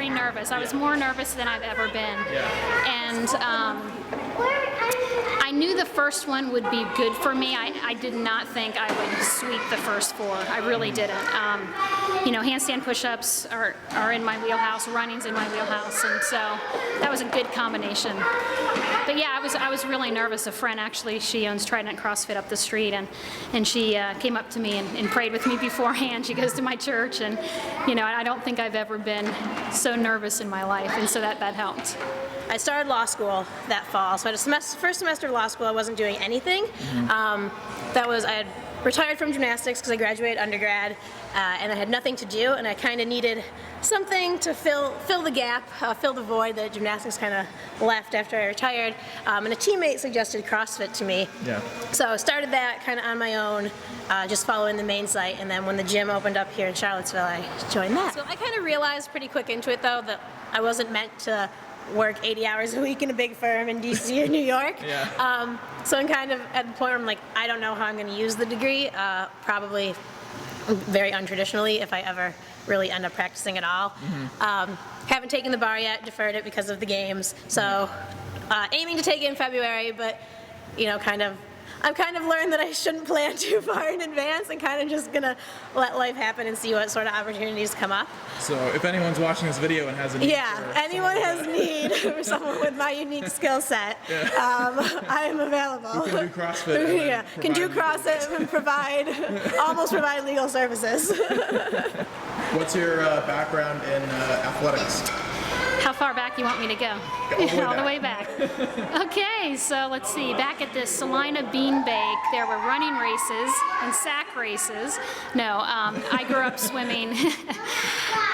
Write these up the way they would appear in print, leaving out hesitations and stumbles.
very nervous. I was more nervous than I've ever been. And I knew the first one would be good for me. I did not think I would sweep the first 4. I really didn't. You know, handstand push-ups are in my wheelhouse, running's in my wheelhouse, and so that was a good combination. But yeah, I was really nervous. A friend actually, she owns Trident CrossFit up the street, and she came up to me and prayed with me beforehand. She goes to my church, and you know, I don't think I've ever been so nervous in my life, and so that helped. I started law school that fall, so I had first semester of law school. I wasn't doing anything. I had retired from gymnastics because I graduated undergrad, and I had nothing to do, and I kind of needed something to fill the gap, fill the void that gymnastics kind of left after I retired. And a teammate suggested CrossFit to me. So I started that kind of on my own, just following the main site, and then when the gym opened up here in Charlottesville, I joined that. So I kind of realized pretty quick into it, though, that I wasn't meant to work 80 hours a week in a big firm in DC or New York. So I'm kind of at the point where I'm like, I don't know how I'm going to use the degree, probably very untraditionally if I ever really end up practicing at all. Haven't taken the bar yet, deferred it because of the games. So aiming to take it in February, but you know, I've kind of learned that I shouldn't plan too far in advance and kind of just gonna let life happen and see what sort of opportunities come up. So if anyone's watching this video and has a need anyone has need for someone with my unique skill set, I am available. Who can do CrossFit? Can do CrossFit and almost provide legal services. What's your background in athletics? How far back you want me to go? All the way back. Okay, so let's see. Back at the Salina Bean Bake, there were running races and sack races. No, I grew up swimming.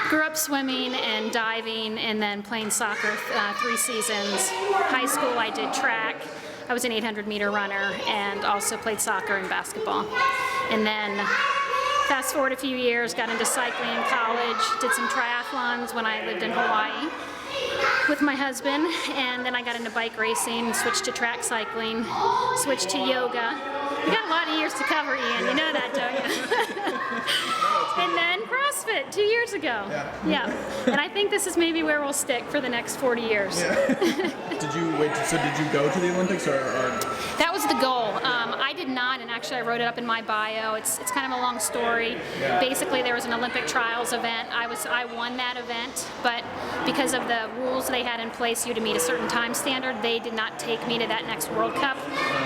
Grew up swimming and diving, and then playing soccer 3 seasons. High school, I did track. I was an 800-meter runner, and also played soccer and basketball. And then fast forward a few years, got into cycling in college, did some triathlons when I lived in Hawaii with my husband, and then I got into bike racing, switched to track cycling, switched to yoga. We got a lot of years to cover, Ian, you know that, don't you? And then CrossFit 2 years ago. And I think this is maybe where we'll stick for the next 40 years. Did you go to the Olympics or? That was the goal. I did not, and actually I wrote it up in my bio. It's kind of a long story. Basically, there was an Olympic trials event. I won that event, but because of the rules they had in place, you had to meet a certain time standard, they did not take me to that next World Cup,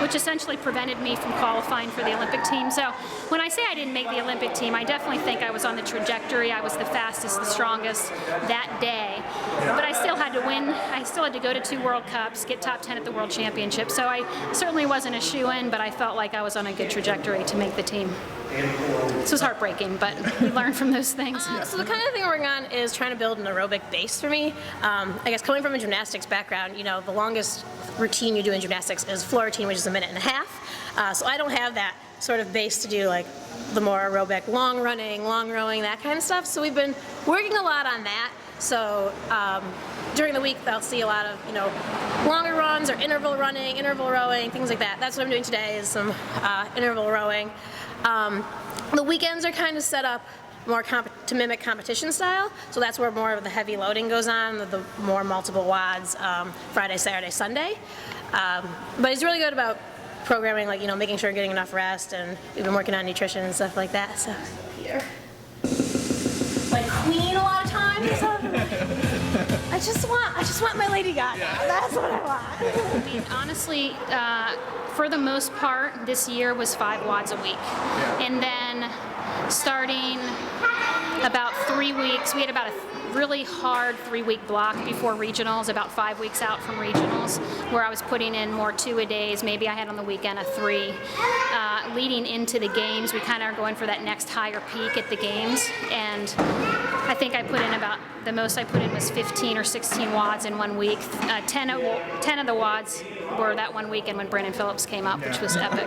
which essentially prevented me from qualifying for the Olympic team. So when I say I didn't make the Olympic team, I definitely think I was on the trajectory. I was the fastest, the strongest that day. But I still had to win. I still had to go to 2 World Cups, get top 10 at the World Championship. So I certainly wasn't a shoo-in, but I felt like I was on a good trajectory to make the team. This was heartbreaking, but we learned from those things. So the kind of thing we're working on is trying to build an aerobic base for me. I guess coming from a gymnastics background, you know, the longest routine you do in gymnastics is floor routine, which is 1.5 minutes. So I don't have that sort of base to do like the more aerobic long running, long rowing, that kind of stuff. So we've been working a lot on that. So during the week, I'll see a lot of, you know, longer runs or interval running, interval rowing, things like that. That's what I'm doing today, is some interval rowing. The weekends are kind of set up more to mimic competition style, so that's where more of the heavy loading goes on, the more multiple WODs, Friday, Saturday, Sunday. But he's really good about programming, like, you know, making sure you're getting enough rest, and we've been working on nutrition and stuff like that. So here, like queen a lot of times. I just want my Lady Gaga. That's what I want. I mean, honestly, for the most part, this year was 5 WODs a week. And then starting about 3 weeks, we had about a really hard 3-week block before regionals, about 5 weeks out from regionals, where I was putting in more 2-a-days. Maybe I had on the weekend a 3. Leading into the games, we kind of are going for that next higher peak at the games, and I think I put in about, the most I put in was 15 or 16 WODs in 1 week. 10 of the WODs were that 1 weekend when Brandon Phillips came up, which was epic.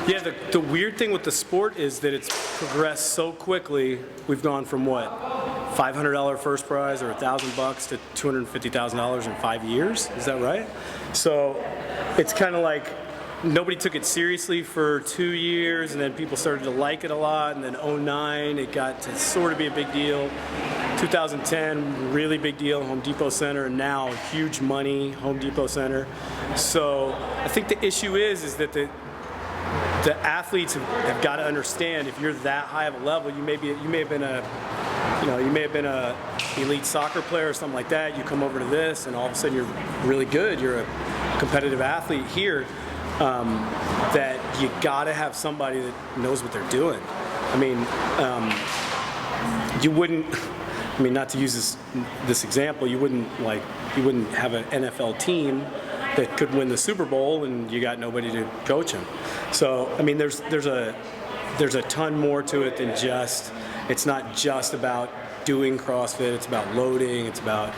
Yeah, the weird thing with the sport is that it's progressed so quickly. We've gone from what, $500 first prize or $1,000 to $250,000 in 5 years. Is that right? So it's kind of like nobody took it seriously for 2 years, and then people started to like it a lot, and then '09 it got to sort of be a big deal. 2010, really big deal, Home Depot Center, and now huge money, Home Depot Center. So I think the issue is that the athletes have got to understand, if you're that high of a level, you may have been a elite soccer player or something like that. You come over to this, and all of a sudden you're really good. You're a competitive athlete here. That you got to have somebody that knows what they're doing. I mean, you wouldn't. I mean, not to use this example, you wouldn't have an NFL team that could win the Super Bowl and you got nobody to coach them. So I mean, there's a ton more to it than just. It's not just about doing CrossFit. It's about loading. It's about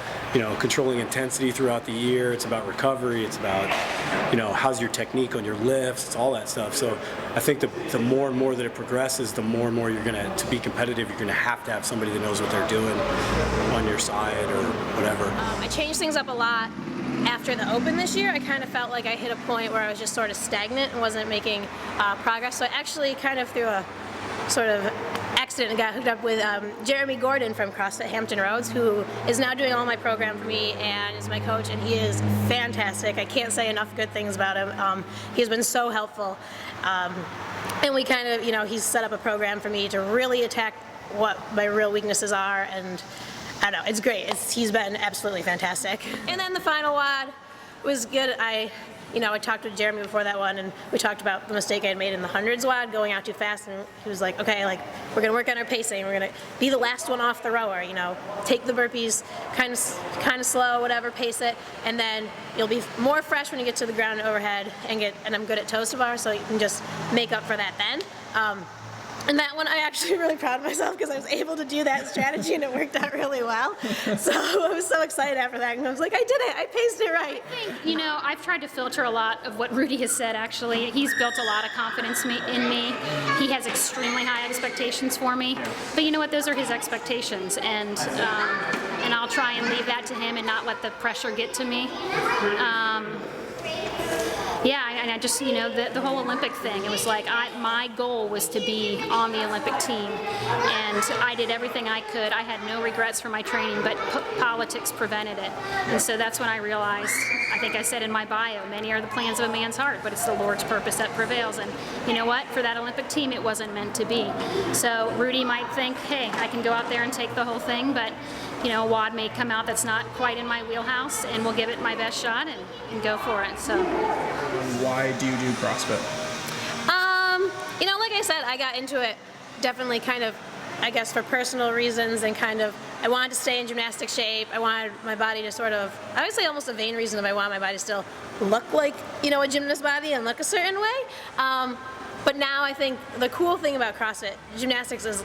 controlling intensity throughout the year. It's about recovery. It's about how's your technique on your lifts. It's all that stuff. So I think the more and more that it progresses, the more and more you're to be competitive, you're gonna have to have somebody that knows what they're doing on your side or whatever. I changed things up a lot after the Open this year. I kind of felt like I hit a point where I was just sort of stagnant and wasn't making progress. So I actually kind of through a sort of accident got hooked up with Jeremy Gordon from CrossFit Hampton Roads, who is now doing all my program for me and is my coach, and he is fantastic. I can't say enough good things about him. He's been so helpful. And we kind of, he's set up a program for me to really attack what my real weaknesses are, and I don't know, it's great. He's been absolutely fantastic. And then the final WOD was good. I talked with Jeremy before that one, and we talked about the mistake I had made in the hundreds WOD, going out too fast, and he was like, okay, we're gonna work on our pacing, we're gonna be the last one off the rower, take the burpees kind of slow, whatever, pace it, and then you'll be more fresh when you get to the ground and overhead, and I'm good at toes to bar, so you can just make up for that then. And that one, I'm actually really proud of myself because I was able to do that strategy and it worked out really well. So I was so excited after that, and I was like, I did it, I paced it right. I think, I've tried to filter a lot of what Rudy has said, actually. He's built a lot of confidence in me. He has extremely high expectations for me. But you know what, those are his expectations, and I'll try and leave that to him and not let the pressure get to me. Yeah, and I just, the whole Olympic thing, it was like my goal was to be on the Olympic team, and I did everything I could. I had no regrets for my training, but politics prevented it. And so that's when I realized, I think I said in my bio, many are the plans of a man's heart, but it's the Lord's purpose that prevails. And you know what? For that Olympic team, it wasn't meant to be. So Rudy might think, hey, I can go out there and take the whole thing, but a WOD may come out that's not quite in my wheelhouse, and we'll give it my best shot and go for it. So. Why do you do CrossFit? Like I said, I got into it definitely kind of, I guess, for personal reasons, and kind of, I wanted to stay in gymnastic shape. I wanted my body to sort of, I would say almost a vain reason, if I want my body to still look like, a gymnast body and look a certain way. But now I think the cool thing about CrossFit, gymnastics is,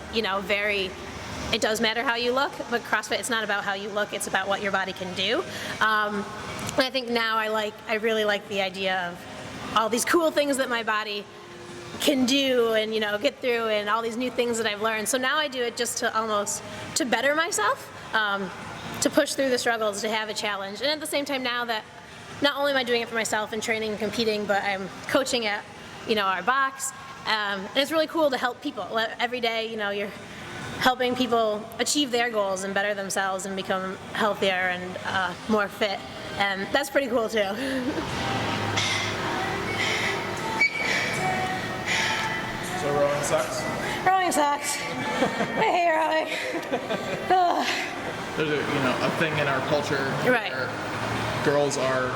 it does matter how you look, but CrossFit, it's not about how you look, it's about what your body can do. And I think now I really like the idea of all these cool things that my body can do and get through, and all these new things that I've learned. So now I do it just to better myself, to push through the struggles, to have a challenge. And at the same time now that not only am I doing it for myself and training and competing, but I'm coaching at our box, and it's really cool to help people. Every day you're helping people achieve their goals and better themselves and become healthier and more fit, and that's pretty cool too. So rowing sucks? Rowing sucks. I hate rowing. There's a thing in our culture Right. where girls are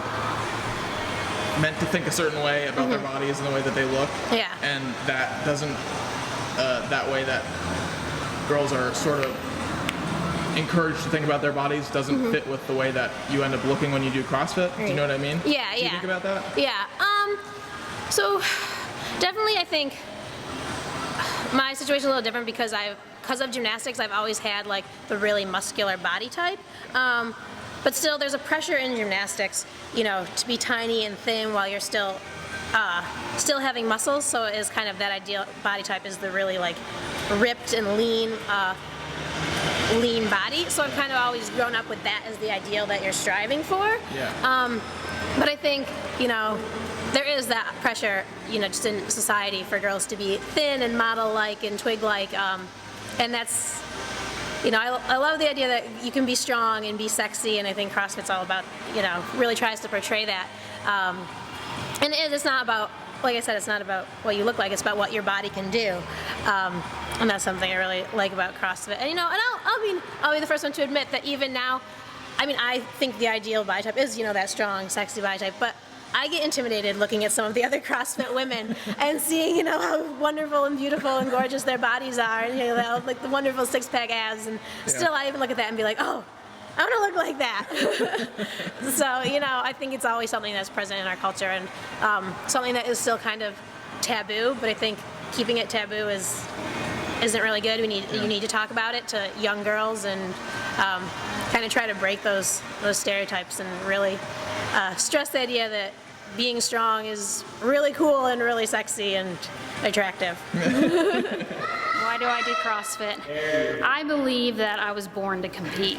meant to think a certain way about their bodies and the way that they look. Yeah. And that doesn't, that way that girls are sort of encouraged to think about their bodies doesn't fit with the way that you end up looking when you do CrossFit. Do you know what I mean? Yeah, Do you think about that? Yeah. So definitely I think my situation is a little different because of gymnastics, I've always had the really muscular body type. But still, there's a pressure in gymnastics, to be tiny and thin while you're still having muscles. So it is kind of that ideal body type is the really ripped and lean lean body. So I've kind of always grown up with that as the ideal that you're striving for. Yeah. But I think, there is that pressure, just in society for girls to be thin and model-like and twig-like, and that's, I love the idea that you can be strong and be sexy, and I think CrossFit's all about, really tries to portray that. And it's not about, like I said, it's not about what you look like, it's about what your body can do. And that's something I really like about CrossFit. And, I'll be the first one to admit that even now, I think the ideal body type is, that strong, sexy body type, but I get intimidated looking at some of the other CrossFit women and seeing, how wonderful and beautiful and gorgeous their bodies are, and, like the wonderful six-pack abs, and still I even look at that and be like, oh, I want to look like that. So, I think it's always something that's present in our culture, and something that is still kind of taboo, but I think keeping it taboo isn't really good. You need to talk about it to young girls and kind of try to break those stereotypes and really stress the idea that being strong is really cool and really sexy and attractive. Why do I do CrossFit? I believe that I was born to compete.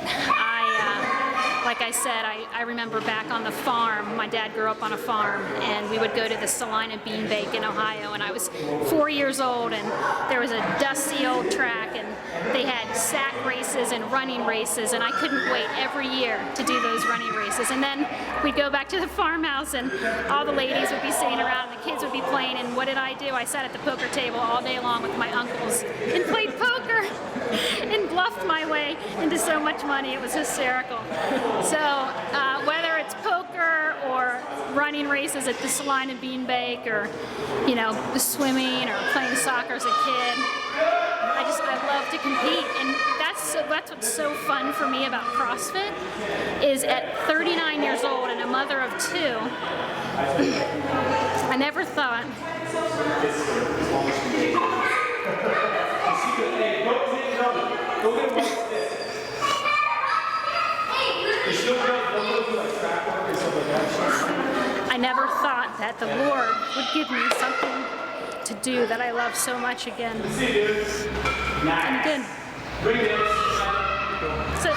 Like I said, I remember back on the farm, my dad grew up on a farm, and we would go to the Salina Bean Bake in Ohio, and I was 4 years old, and there was a dusty old track, and they had sack races and running races, and I couldn't wait every year to do those running races. And then we'd go back to the farmhouse, and all the ladies would be sitting around, and the kids would be playing, and what did I do? I sat at the poker table all day long with my uncles and played poker and bluffed my way into so much money. It was hysterical. So whether it's poker or running races at the Salina Bean Bake, or swimming or playing soccer as a kid, I love to compete, and that's what's so fun for me about CrossFit is at 39 years old and a mother of 2, I never thought. I never thought that the Lord would give me something to do that I love so much again. And He did. So.